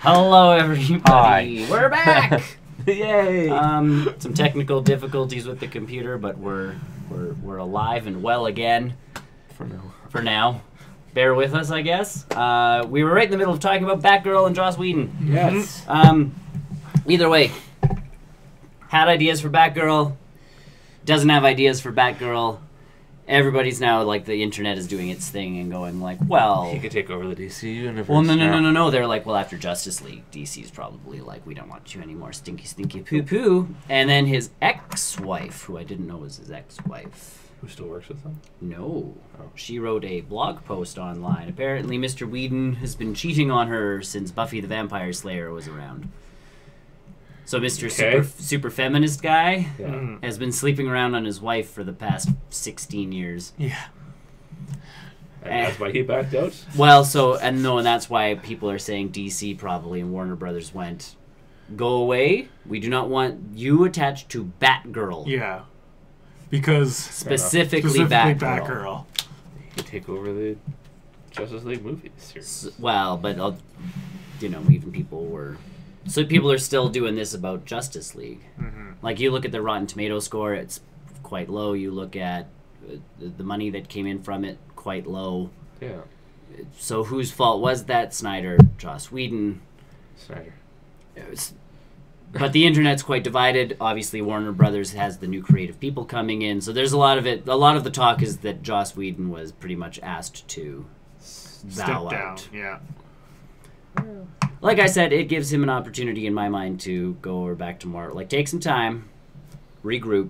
Hello, everybody. Hi. We're back. Yay! Some technical difficulties with the computer, but we're alive and well again. For now. Bear with us, I guess. We were right in the middle of talking about Batgirl and Joss Whedon. Yes. Either way, had ideas for Batgirl. Doesn't have ideas for Batgirl. Everybody's now, like, the internet is doing its thing and going, like, well... He could take over the DC universe. Well, no. They're like, well, after Justice League, DC's probably like, we don't want you anymore, stinky poo-poo. And then his ex-wife, who I didn't know was his ex-wife. Who still works with him? No. Oh. She wrote a blog post online. Apparently, Mr. Whedon has been cheating on her since Buffy the Vampire Slayer was around. So Mr. Super feminist guy has been sleeping around on his wife for the past 16 years. Yeah. And that's why he backed out? Well, and that's why people are saying DC probably and Warner Brothers went, go away. We do not want you attached to Batgirl. Yeah. Because... Specifically Batgirl. You take over the Justice League movies series. Well, but, even people were... So people are still doing this about Justice League. Mm-hmm. Like, you look at the Rotten Tomato score, it's quite low. You look at the money that came in from it, quite low. Yeah. So whose fault was that? Snyder, Joss Whedon. Snyder. But the internet's quite divided. Obviously, Warner Brothers has the new creative people coming in. So there's a lot of it. A lot of the talk is that Joss Whedon was pretty much asked to bow out. Yeah. Like I said, it gives him an opportunity in my mind to go over back to Marvel. Like, take some time, regroup,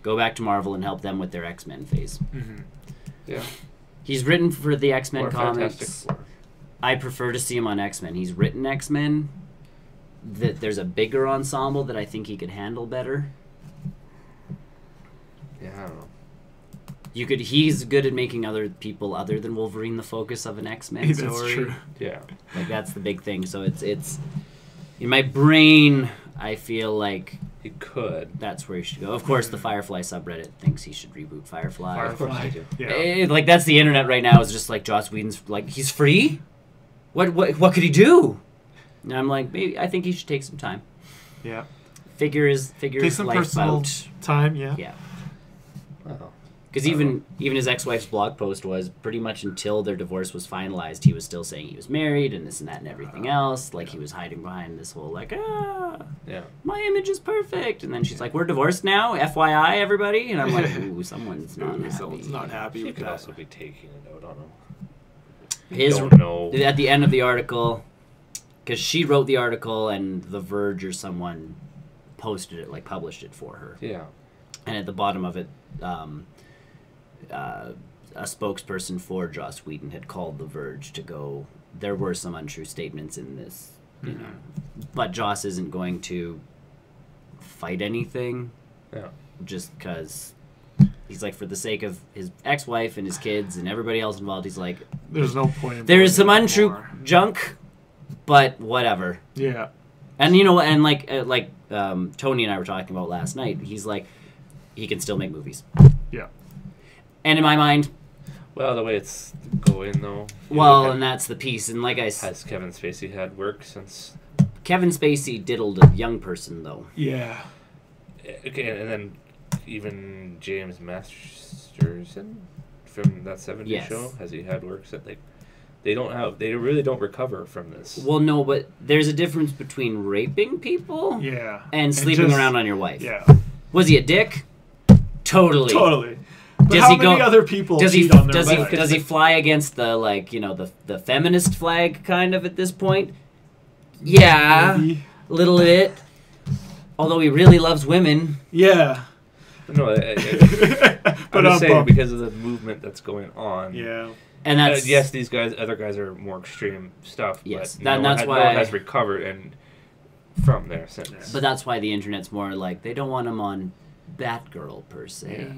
go back to Marvel and help them with their X-Men phase. Mm-hmm. Yeah. He's written for the X-Men comics. Fantastic Four. I prefer to see him on X-Men. He's written X-Men. There's a bigger ensemble that I think he could handle better. Yeah, I don't know. He's good at making other people other than Wolverine the focus of an X-Men story. That's true. Yeah. Like, that's the big thing. So it's in my brain, I feel like he could. That's where he should go. Of course, the Firefly subreddit thinks he should reboot Firefly. Of course they do. Yeah. Like, that's the internet right now, is just like, Joss Whedon's like, he's free? What could he do? And I'm like, maybe I think he should take some time. Yeah. Figure his some life personal out. Time, yeah. Yeah. Wow. Because even his ex-wife's blog post was pretty much until their divorce was finalized, he was still saying he was married and this and that and everything else. Like, he was hiding behind this whole, like, my image is perfect. And then she's like, we're divorced now, FYI, everybody. And I'm like, ooh, someone's not happy. She could also be taking it out on him. Don't know. At the end of the article, because she wrote the article and The Verge or someone posted it, like, published it for her. Yeah. And at the bottom of it, a spokesperson for Joss Whedon had called The Verge to go, there were some untrue statements in this, you know, but Joss isn't going to fight anything, just because he's like, for the sake of his ex-wife and his kids and everybody else involved, he's like, there's no point. There is some untrue junk, but whatever. Yeah. And and like Tony and I were talking about last night, he's like, he can still make movies. Yeah. And in my mind... Well, the way it's going, though... Well, and that's the piece. And like I said... Has Kevin Spacey had work since... Kevin Spacey diddled a young person, though. Yeah. Okay, and then even James Masterson from that 70s show, has he had works that, like... They really don't recover from this. Well, no, but there's a difference between raping people... Yeah. And sleeping around on your wife. Yeah. Was he a dick? Totally. But how many other people cheat on their wife? Does he fly against the, like, the feminist flag kind of at this point? Yeah, maybe. A little bit. Although he really loves women. Yeah. No, I'm just saying because of the movement that's going on. Yeah. And that's yes, these other guys are more extreme stuff. Yes, but that's why no one has recovered and from there since. But that's why the internet's more like they don't want him on Batgirl per se. Yeah.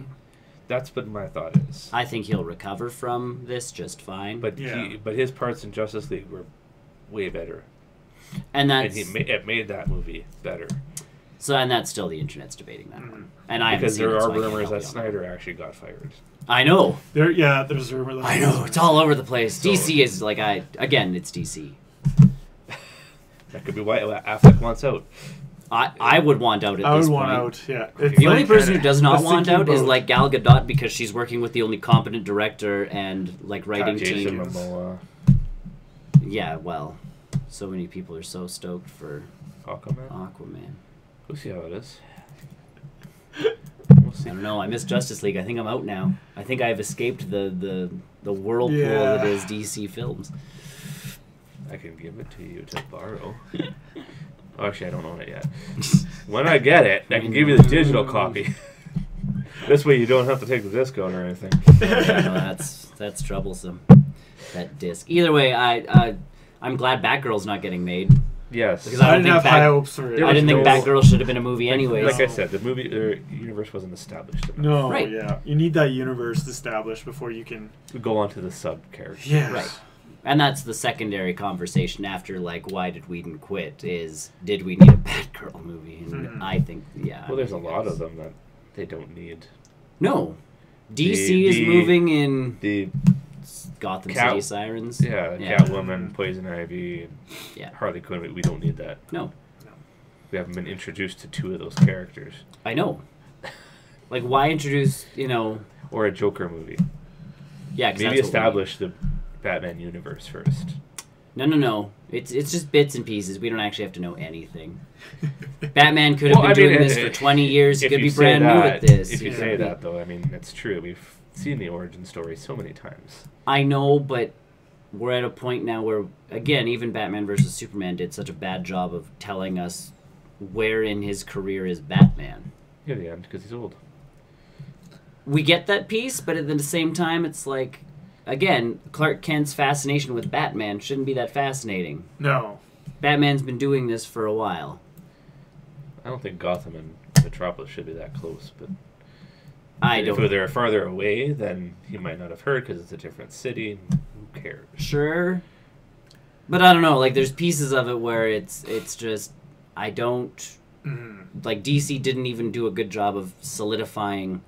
That's what my thought is. I think he'll recover from this just fine. But but his parts in Justice League were way better. And it made that movie better. So that's still the internet's debating that one. And I because there are rumors that Snyder actually got fired. I know. There's a rumor. I know. It's all over the place. So, DC is like it's DC. That could be why Affleck wants out. I would want out at this point. I would want out, yeah. The only person who does not want out is like Gal Gadot because she's working with the only competent director and like writing team. Yeah, well, so many people are so stoked for Aquaman. We'll see how it is. We'll see. I don't know. I miss Justice League. I think I'm out now. I think I've escaped the whirlpool that is DC films. I can give it to you to borrow. Oh, actually, I don't own it yet. When I get it, I can give you the digital copy. This way you don't have to take the disc out or anything. No, that's troublesome. That disc. Either way, I'm glad Batgirl's not getting made. Yes. Because I didn't have high hopes for it. I didn't think Batgirl should have been a movie anyway. Like I said, the movie universe wasn't established enough. No, right. Yeah. You need that universe established before you can go on to the sub-characters. Yeah. Right. And that's the secondary conversation after, like, why did Whedon quit, is did we need a Batgirl movie? And I think, yeah. Well, there's a lot of them that they don't need. No. DC is moving in the Gotham City Sirens. Yeah, Catwoman, Poison Ivy, Harley Quinn. We don't need that. No. We haven't been introduced to 2 of those characters. I know. Like, why introduce, Or a Joker movie. Yeah, because maybe establish the Batman universe first. No. It's just bits and pieces. We don't actually have to know anything. Batman could have been doing this for 20 years. He could be brand new at this. If you say that, though, I mean, it's true. We've seen the origin story so many times. I know, but we're at a point now where, again, even Batman versus Superman did such a bad job of telling us where in his career is Batman. Yeah, the end, because he's old. We get that piece, but at the same time, it's like, again, Clark Kent's fascination with Batman shouldn't be that fascinating. No. Batman's been doing this for a while. I don't think Gotham and Metropolis should be that close, but if they're farther away, then he might not have heard because it's a different city. Who cares? Sure. But I don't know, like, there's pieces of it where it's just, I don't... Like, DC didn't even do a good job of solidifying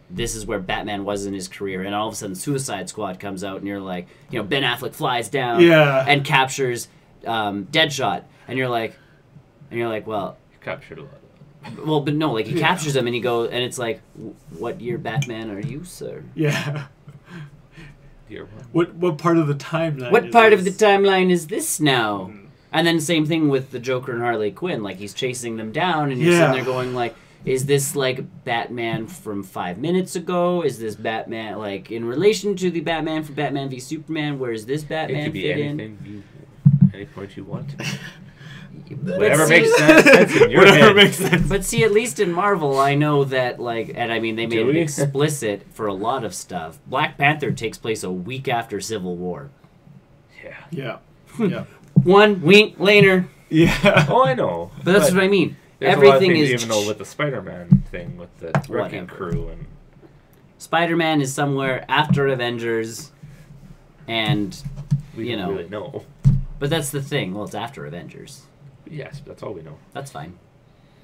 this is where Batman was in his career, and all of a sudden Suicide Squad comes out, and you're like, Ben Affleck flies down and captures Deadshot, and you're like, well... He captured a lot. Well, but no, like, he captures him, and and it's like, what year Batman are you, sir? Yeah. Year one. What part of the timeline? What part of the timeline is this now? And then same thing with the Joker and Harley Quinn. Like, he's chasing them down, and you're sitting there going, like, is this, like, Batman from 5 minutes ago? Is this Batman, like, in relation to the Batman from Batman v Superman? Where is this Batman fit in? Any point you want to be. Whatever makes sense in your head. Makes sense. But see, at least in Marvel, I know that, like, and I mean, they made it explicit for a lot of stuff. Black Panther takes place a week after Civil War. Yeah. 1 week later. Yeah. Oh, I know. But that's what I mean. Everything is even though with the Spider-Man thing with the wrecking crew and Spider-Man is somewhere after Avengers, and we don't really know. But that's the thing. Well, it's after Avengers. Yes, that's all we know. That's fine.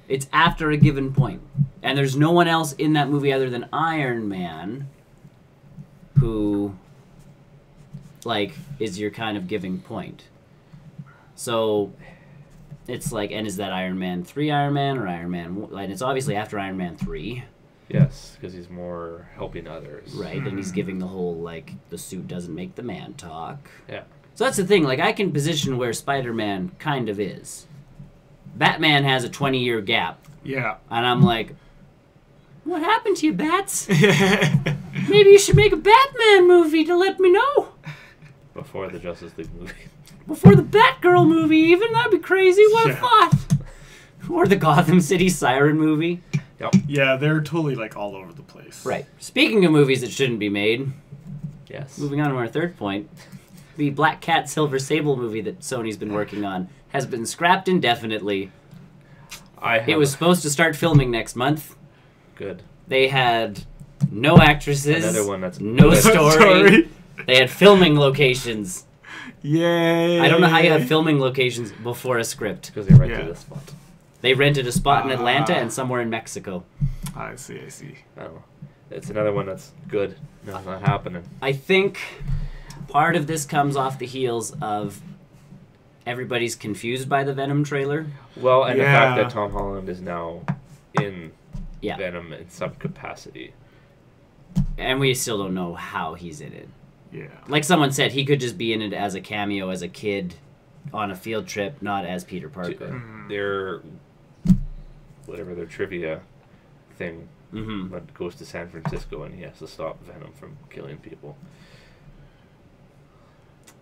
It's after a given point, and there's no one else in that movie other than Iron Man, who, like, is your kind of giving point. So. It's like, and is that Iron Man 3 Iron Man or Iron Man 1? And it's obviously after Iron Man 3. Yes, because he's more helping others. Right, and he's giving the whole, like, the suit doesn't make the man talk. Yeah. So that's the thing, like, I can position where Spider-Man kind of is. Batman has a 20-year gap. Yeah. And I'm like, what happened to you, Bats? Maybe you should make a Batman movie to let me know. Before the Justice League movie. Before the Batgirl movie, even. That'd be crazy. What a thought. Or the Gotham City Siren movie. Yep. Yeah, they're totally, like, all over the place. Right. Speaking of movies that shouldn't be made. Yes. Moving on to our third point. The Black Cat Silver Sable movie that Sony's been working on has been scrapped indefinitely. It was supposed to start filming next month. Good. They had no actresses. Another one that's no story. They had filming locations. Yay! I don't know how you have filming locations before a script. Because they rented a spot. They rented a spot in Atlanta and somewhere in Mexico. I see. I don't know. It's another one that's good. No, it's not happening. I think part of this comes off the heels of everybody's confused by the Venom trailer. Well, and the fact that Tom Holland is now in Yeah. Venom in some capacity. And we still don't know how he's in it. Yeah. Like someone said, he could just be in it as a cameo as a kid on a field trip, not as Peter Parker. Their trivia thing that goes to San Francisco and he has to stop Venom from killing people.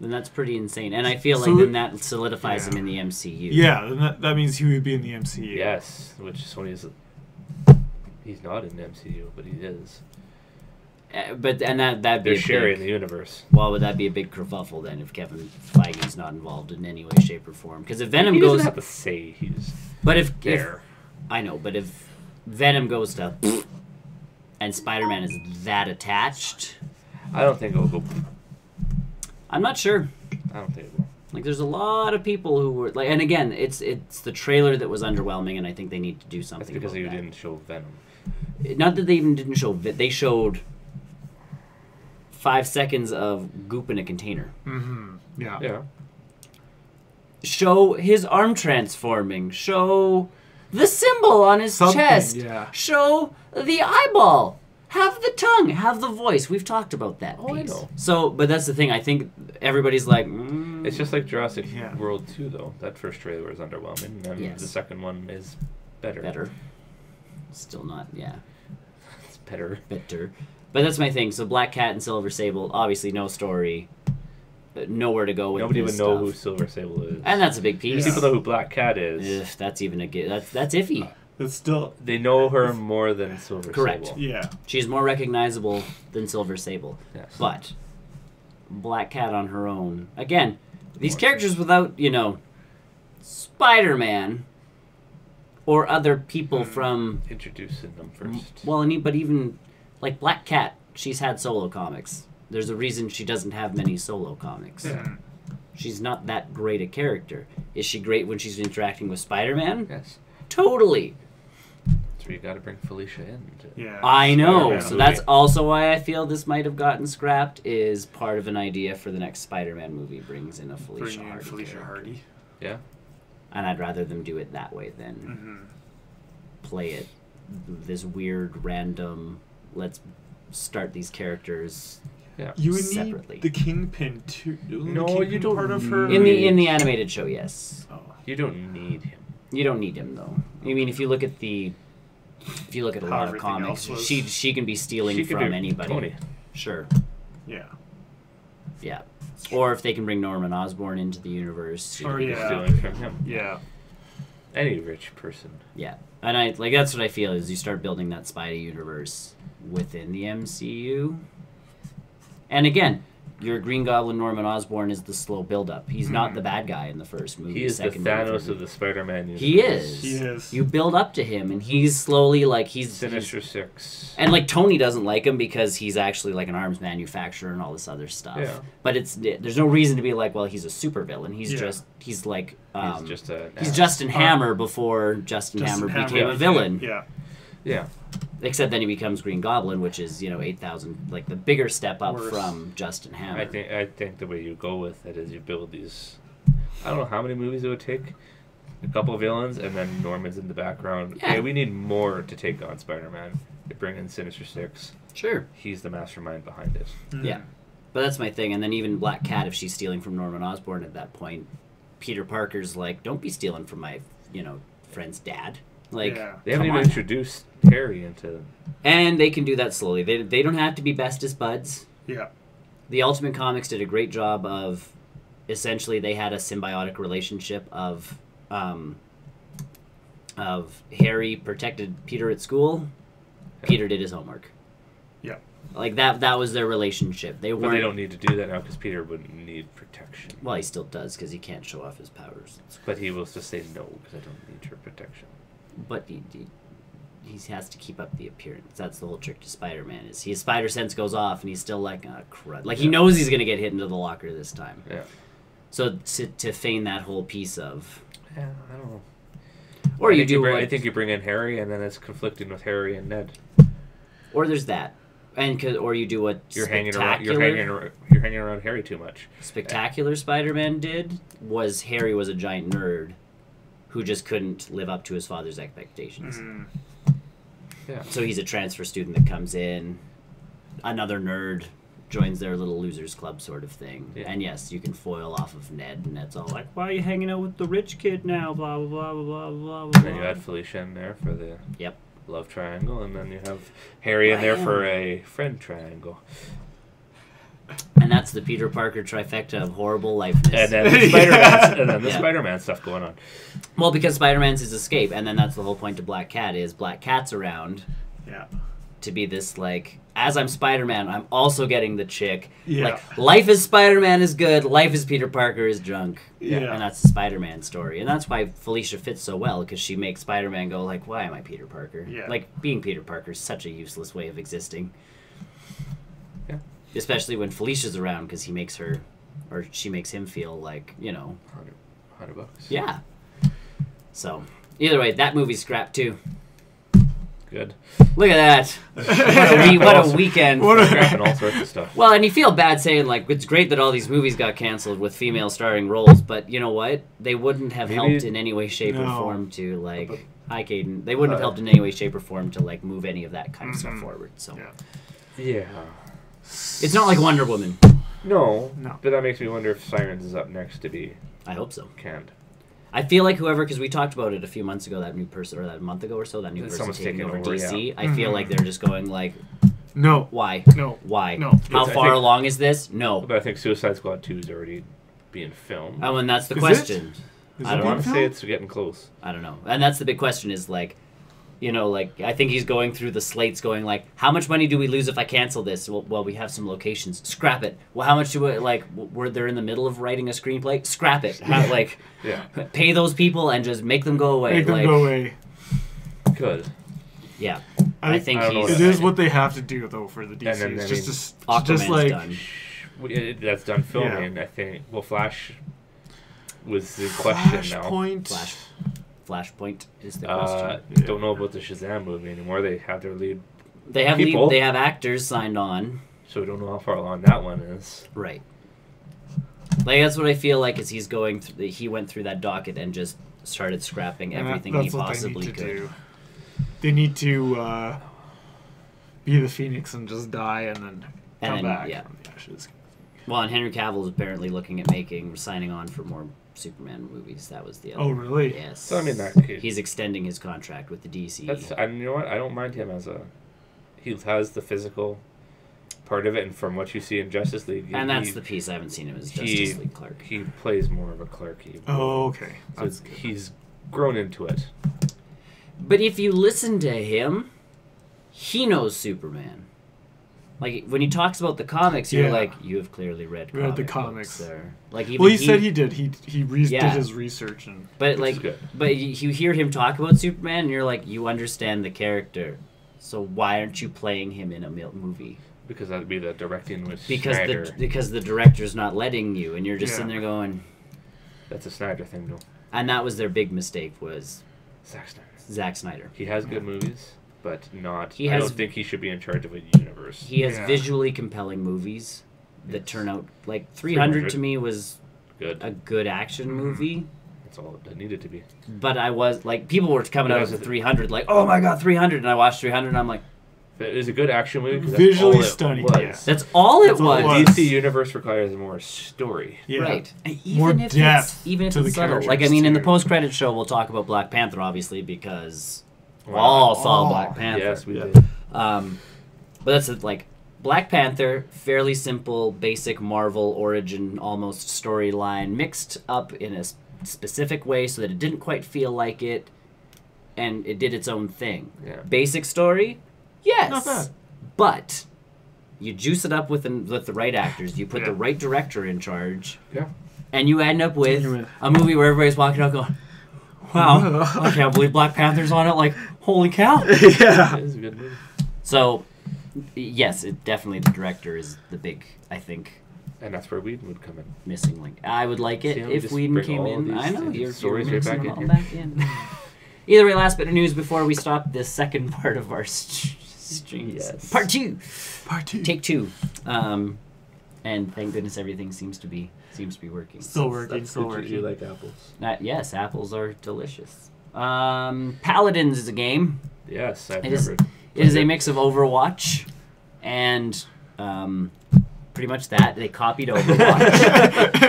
Then that's pretty insane. And I feel like then that solidifies him in the MCU. Yeah, then that means he would be in the MCU. Yes, which Sony is... He's not in the MCU, but he is. But that'd be They're sharing the universe. Well, would that be a big kerfuffle then if Kevin Feige's not involved in any way, shape, or form? Because if Venom he goes... doesn't have to say he's if I know, but if Venom goes to... and Spider-Man is that attached... I don't think it'll go... I'm not sure. I don't think it will. Like, there's a lot of people who were... like, and again, it's the trailer that was underwhelming, and I think they need to do something That's because about you that. didn't show Venom. Not that they even didn't show... They showed 5 seconds of goop in a container. Mm-hmm. Yeah. Yeah. Show his arm transforming. Show the symbol on his chest. Yeah. Show the eyeball. Have the tongue. Have the voice. We've talked about that piece. I know. So, but that's the thing. I think everybody's like... It's just like Jurassic World 2, though. That first trailer was underwhelming, and the second one is better. Better. Still not, It's better. Better. But that's my thing. So Black Cat and Silver Sable, obviously no story. Nowhere to go with Nobody this would know stuff. who Silver Sable is. And that's a big piece. People know who Black Cat is. Ugh, that's even that's iffy. It's still... They know her more than Silver Correct. Sable. Yeah. She's more recognizable than Silver Sable. Yes. But Black Cat on her own. Again, these characters without, Spider-Man or other people from... Introducing them first. Well, but even, like Black Cat, she's had solo comics. There's a reason she doesn't have many solo comics. Yeah. She's not that great a character. Is she great when she's interacting with Spider-Man? Yes. Totally. So you got to bring Felicia in. Yeah. I know. Spider-Man So movie. that's also why I feel this might have gotten scrapped. Is part of an idea for the next Spider-Man movie brings in a Felicia Hardy. Yeah. And I'd rather them do it that way than play it this weird random. Let's start these characters. Yeah. You would separately. need the Kingpin too. No, you don't Part of her in the animated show, yes. Oh. You don't need him. You don't need him though. I mean, if you look at a How lot of everything comics, else was. she can be stealing She could from be anybody. Tony. Sure. Yeah. Yeah. Or if they can bring Norman Osborn into the universe. She Or, could be yeah. stealing from him. Yeah. Any rich person. Yeah. And that's what I feel is you start building that Spidey universe within the MCU. And again, your Green Goblin Norman Osborn is the slow build-up. He's not the bad guy in the first movie. He is the Thanos of the Spider-Man universe. He is. He is. You build up to him, and he's slowly he's Sinister Six. And Tony doesn't like him because he's actually an arms manufacturer and all this other stuff. Yeah. But there's no reason to be well, he's a supervillain. He's Yeah. he's He's Justin Hammer before Justin Hammer became a villain. Yeah. Yeah. Except then he becomes Green Goblin, which is 8,000, the bigger step up Worse. from Justin Hammer. I think the way you go with it is you build these. I don't know how many movies it would take. A couple of villains, and then Norman's in the background. Yeah. Okay, we need more to take on Spider-Man. They bring in Sinister Six. Sure. He's the mastermind behind it. Yeah. But that's my thing. And then even Black Cat, if she's stealing from Norman Osborn at that point, Peter Parker's don't be stealing from my, friend's dad. Yeah. They haven't come even on. introduced Harry into. And they can do that slowly. They don't have to be bestest buds. Yeah. The Ultimate Comics did a great job of, essentially, they had a symbiotic relationship of Harry protected Peter at school. Yeah. Peter did his homework. Yeah. That was their relationship. They But weren't. they don't need to do that now because Peter wouldn't need protection. Well, he still does because he can't show off his powers. But he will just say no because I don't need your protection. But he has to keep up the appearance. That's the whole trick to Spider-Man is his spider sense goes off and he's still crud. He knows he's gonna get hit into the locker this time. Yeah. So to feign that whole piece of. Yeah, I don't know. Or I you think do. I think you bring in Harry, and then it's conflicting with Harry and Ned. Or there's that. Or you do what you're hanging around Harry too much. Spectacular Spider-Man did was Harry was a giant nerd who just couldn't live up to his father's expectations. Yeah. So he's a transfer student that comes in, another nerd joins their little losers club sort of thing. Yeah. And yes, you can foil off of Ned, and it's all like, why are you hanging out with the rich kid now? Blah blah blah blah blah blah. And then you add Felicia in there for the love triangle, and then you have Harry in there for a friend triangle. And that's the Peter Parker trifecta of horrible lifeness. And then the Spider-Man stuff going on. Well, because Spider-Man's his escape, and then that's the whole point to Black Cat is Black Cat's around. Yeah. To be this, like, as I'm Spider-Man, I'm also getting the chick. Yeah. Like, life as Spider-Man is good, life as Peter Parker is junk. Yeah. And that's the Spider-Man story. And that's why Felicia fits so well, because she makes Spider-Man go, like, why am I Peter Parker? Yeah. Like, being Peter Parker is such a useless way of existing. Yeah. Especially when Felicia's around, because he makes her, or she makes him feel like, you know. $100. Yeah. So, either way, that movie's scrapped too. Good. Look at that. What a weekend. Scrapping all sorts of stuff. Well, and you feel bad saying, like, it's great that all these movies got canceled with female starring roles, but you know what? They wouldn't have helped in any way, shape, or form to, like... Hi, Caden. They wouldn't have helped in any way, shape, or form to, like, move any of that kind of stuff forward. So. Yeah. It's not like Wonder Woman. No. But that makes me wonder if Sirens is up next to be... I hope so. Canned. I feel like whoever, because we talked about it a few months ago, that new person, or that month ago or so, that new person taking over DC. Yeah. I feel like they're just going like, no. Why? No. Why? No. How far along is this? No. But I think Suicide Squad 2 is already being filmed. Oh, and that's the question. I don't want to say it's getting close. I don't know. And that's the big question is like, you know, like, I think he's going through the slates going, like, how much money do we lose if I cancel this? Well, we have some locations. Scrap it. Well, how much do we, like, we're they're in the middle of writing a screenplay? Scrap it. Pay those people and just make them go away. Make them go away. Good. Yeah. I think it is what they have to do, though, for the DC. And then, it's just like... done. That's done filming, I think. Well, Flash was the question now. Flashpoint is the question. Don't know about the Shazam movie anymore. They have their lead. They have actors signed on. So we don't know how far along that one is. Right. Like that's what I feel like is he's going through. He went through that docket and just started scrapping everything he possibly could. Do. They need to be the Phoenix and just die and then come back from the ashes. Well, and Henry Cavill is apparently looking at signing on for more Superman movies. That was the other. Oh, really? Yes. So I mean, he's extending his contract with the DC. You know what? I don't mind him as he has the physical part of it, and from what you see in Justice League, and that's the piece I haven't seen him as Justice League Clark. He plays more of a Clark. Okay. So he's grown into it. But if you listen to him, he knows Superman. Like, when he talks about the comics, you're like, you have clearly read the comics. There. Like, he said he did. He did his research. But you hear him talk about Superman, and you're like, you understand the character. So why aren't you playing him in a movie? Because that would be the directing with Snyder. Because the director's not letting you, and you're just sitting there going... That's a Snyder thing, though. And that was their big mistake, was... Zack Snyder. He has good movies. But not. I don't think he should be in charge of a universe. He has visually compelling movies that turn out like 300 to me was a good action movie. That's all it needed to be. But I was like, people were coming out of 300 like, oh my god, 300, and I watched 300, and I'm like, it is a good action movie. Visually stunning. That's all it was. The DC universe requires more story. Yeah. Right. More depth. Even if it's subtle. Like, I mean, in the post-credit show, we'll talk about Black Panther, obviously, because. All saw Black Panther. Yes, we did. But that's like Black Panther, fairly simple, basic Marvel origin, almost storyline, mixed up in a specific way so that it didn't quite feel like it, and it did its own thing. Yeah. Basic story, yes, not bad. But you juice it up with the right actors. You put the right director in charge. Yeah. And you end up with a movie where everybody's walking out going, wow, I can't believe Black Panther's on it. Like, holy cow. Yeah. It is a good movie. So, yes, definitely the director is the big, I think. And that's where Whedon would come in. Missing link. I would like it if Whedon came in. I know, you're mixing them all back in. Either way, last bit of news before we stop this second part of our streams. Yes. Part 2. Part 2. Take 2. And thank goodness everything seems to be working. Still working. That's Still good. working. You like apples? Yes, apples are delicious. Paladins is a game. Yes, I've It is- never. It is a mix of Overwatch and pretty much that. They copied Overwatch.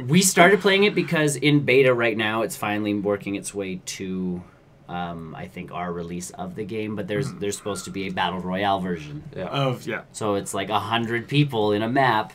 We started playing it because in beta right now, it's finally working its way to, I think, our release of the game. But there's supposed to be a Battle Royale version. Yeah. So it's like 100 people in a map.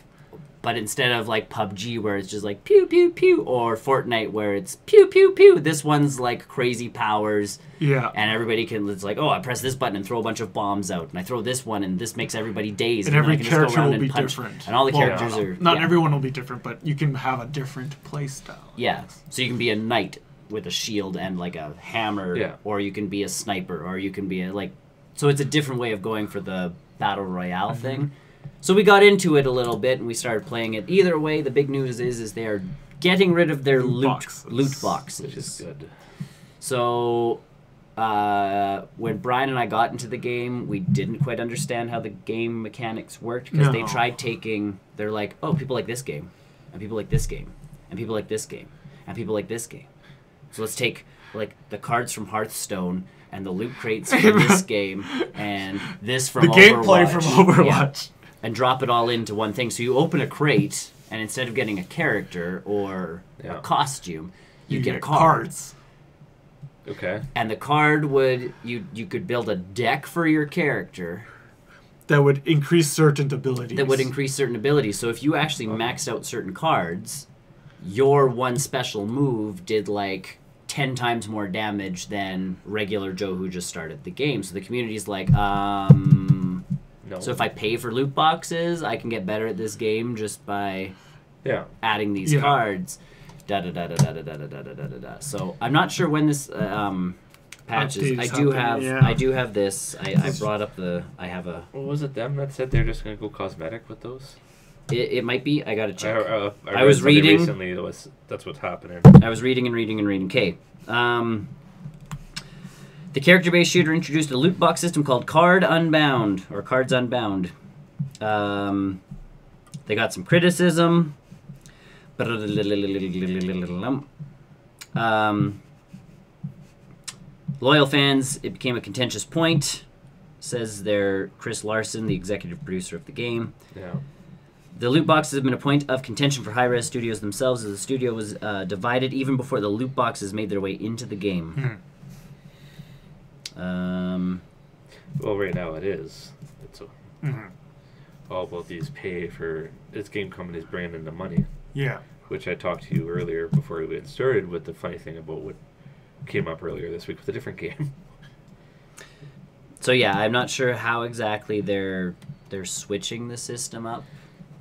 But instead of like PUBG where it's just like pew, pew, pew, or Fortnite where it's pew, pew, pew, this one's like crazy powers. Yeah. And everybody can, it's like, oh, I press this button and throw a bunch of bombs out. And I throw this one and this makes everybody dazed. And then every I can just go character around will and be punch. different. And all the Well, characters are... Not yeah. everyone will be different, but you can have a different play style. Yeah. So you can be a knight with a shield and like a hammer. Yeah. Or you can be a sniper. Or you can be a, like... So it's a different way of going for the Battle Royale thing. So we got into it a little bit and we started playing it. Either way, the big news is they are getting rid of their loot boxes. Which is good. So when Brian and I got into the game, we didn't quite understand how the game mechanics worked because they tried taking, they're like, oh, people like this game, and people like this game, and people like this game, and people like this game. So let's take like the cards from Hearthstone and the loot crates from this game and this from The Overwatch. gameplay from Overwatch. Yeah, and drop it all into one thing. So you open a crate, and instead of getting a character or a costume, you get cards. Okay. And the card would you could build a deck for your character That would increase certain abilities. that would increase certain abilities. So if you actually maxed out certain cards, your one special move did like 10 times more damage than regular Joe who just started the game. So the community's like, No. so if I pay for loot boxes, I can get better at this game just by adding these cards. Da da da da da da da da da da da. So I'm not sure when this patches. I do have this. I brought up I have a. What was it them that said they're just gonna go cosmetic with those? It might be. I gotta check. I was read reading recently. That's what's happening. I was reading and reading and reading. Okay. The character-based shooter introduced a loot box system called Cards Unbound. They got some criticism. Loyal fans, it became a contentious point. Says there, Chris Larson, the executive producer of the game. Yeah. The loot boxes have been a point of contention for high-res studios themselves, as the studio was divided even before the loot boxes made their way into the game. Well, right now it is. It's all about these it's game companies bringing in the money. Yeah. Which I talked to you earlier before we get started with the funny thing about what came up earlier this week with a different game. So yeah, I'm not sure how exactly they're switching the system up.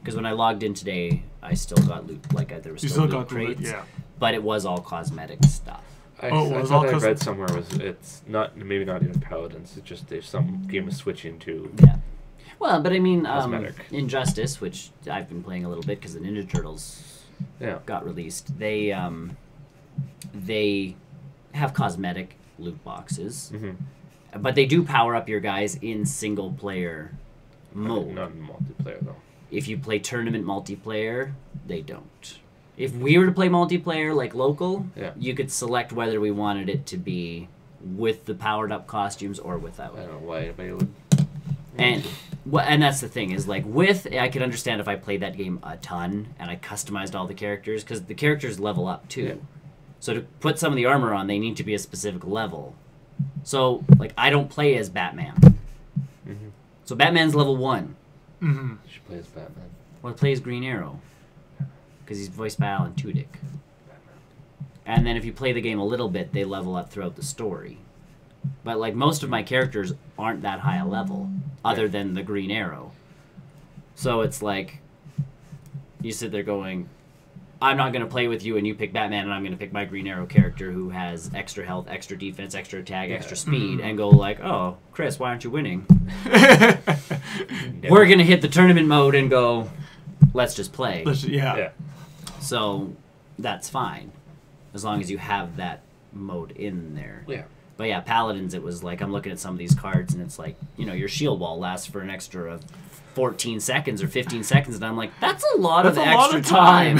Because when I logged in today, I still got loot. Like there was still loot crates, but it was all cosmetic stuff. I thought I read somewhere it's maybe not even Paladins. It's just there's some game is switching to. Yeah. Well, but I mean, cosmetic. Injustice, which I've been playing a little bit because the Ninja Turtles got released. They have cosmetic loot boxes, but they do power up your guys in single player mode. Not in multiplayer though. If you play tournament multiplayer, they don't. If we were to play multiplayer like local, you could select whether we wanted it to be with the powered up costumes or without. I don't know why anybody would. And that's the thing is like I could understand if I played that game a ton and I customized all the characters because the characters level up too. Yeah. So to put some of the armor on, they need to be a specific level. So like I don't play as Batman. So Batman's level 1. You should play as Batman. Well, I play as Green Arrow because he's voiced by Alan Tudyk. And then if you play the game a little bit, they level up throughout the story. But like most of my characters aren't that high a level, other than the Green Arrow. So it's like you sit there going, I'm not going to play with you, and you pick Batman, and I'm going to pick my Green Arrow character who has extra health, extra defense, extra attack, extra speed, and go like, oh, Chris, why aren't you winning? We're going to hit the tournament mode and go, let's just play. So that's fine, as long as you have that mode in there. Yeah. But yeah, Paladins, it was like, I'm looking at some of these cards, and it's like, you know, your shield wall lasts for an extra 14 seconds or 15 seconds, and I'm like, that's a lot of extra time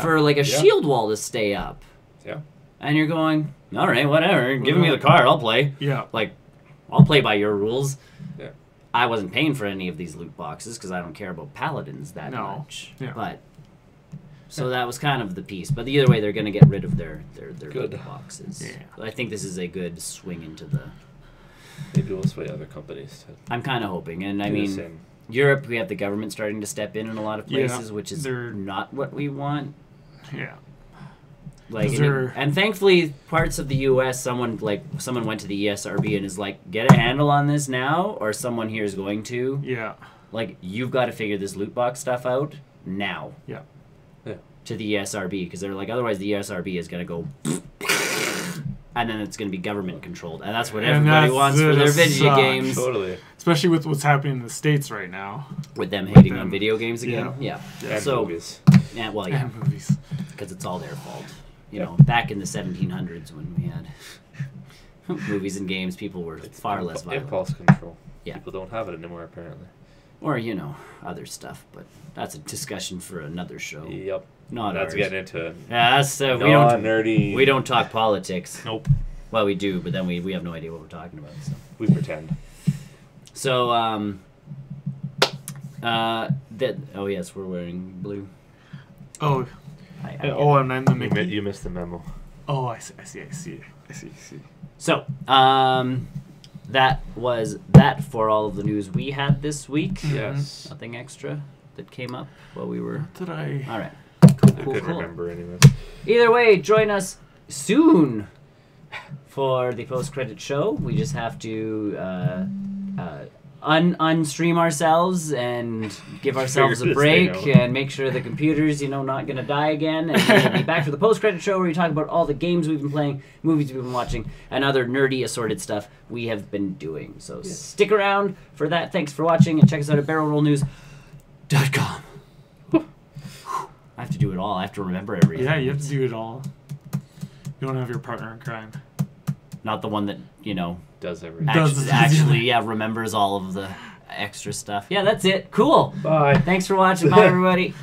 for like a shield wall to stay up. Yeah. And you're going, all right, whatever, give me the card, I'll play. Yeah. Like, I'll play by your rules. Yeah. I wasn't paying for any of these loot boxes because I don't care about Paladins that much. Yeah. But so that was kind of the piece. But either way, they're going to get rid of their loot boxes. Yeah. I think this is a good swing into the... Maybe we'll sway other companies to I'm kind of hoping. And I do the mean, same. Europe, we have the government starting to step in a lot of places, which is not what we want. Yeah. Like, and thankfully, parts of the U.S., someone went to the ESRB and is like, get a handle on this now, or someone here is going to. Yeah. Like, you've got to figure this loot box stuff out now. Yeah. To the ESRB, because they're like, otherwise the ESRB is going to go, and then it's going to be government controlled, and that's what everybody wants for their video games. Totally. Especially with what's happening in the States right now. With them hating on video games again. Yeah. And so, movies. Yeah, well, yeah. And movies. Because it's all their fault. You know, back in the 1700s when we had movies and games, people were far less violent. Impulse control. Yeah. People don't have it anymore, apparently. Or, you know, other stuff, but that's a discussion for another show. Yep. Not That's ours. getting into it. Yeah, that's nerdy. We don't talk politics. Nope. Well, we do, but then we have no idea what we're talking about. So. We pretend. So, oh yes, we're wearing blue. Oh. And then the Mickey. You missed the memo. Oh, I see. So, that was that for all of the news we had this week. Yes. Nothing extra that came up while we were... Did I... All right. I couldn't remember anyways. Either way, join us soon for the post-credit show. We just have to unstream ourselves and give ourselves a break and make sure the computer's, not going to die again. And we'll be back for the post-credit show where we talk about all the games we've been playing, movies we've been watching, and other nerdy assorted stuff we have been doing. So stick around for that. Thanks for watching, and check us out at barrelrollnews.com. I have to do it all. I have to remember everything. Yeah, you have to do it all. You don't have your partner in crime. Not the one that, does everything. Actually, remembers all of the extra stuff. Yeah, that's it. Cool. Bye. Thanks for watching. Bye, everybody.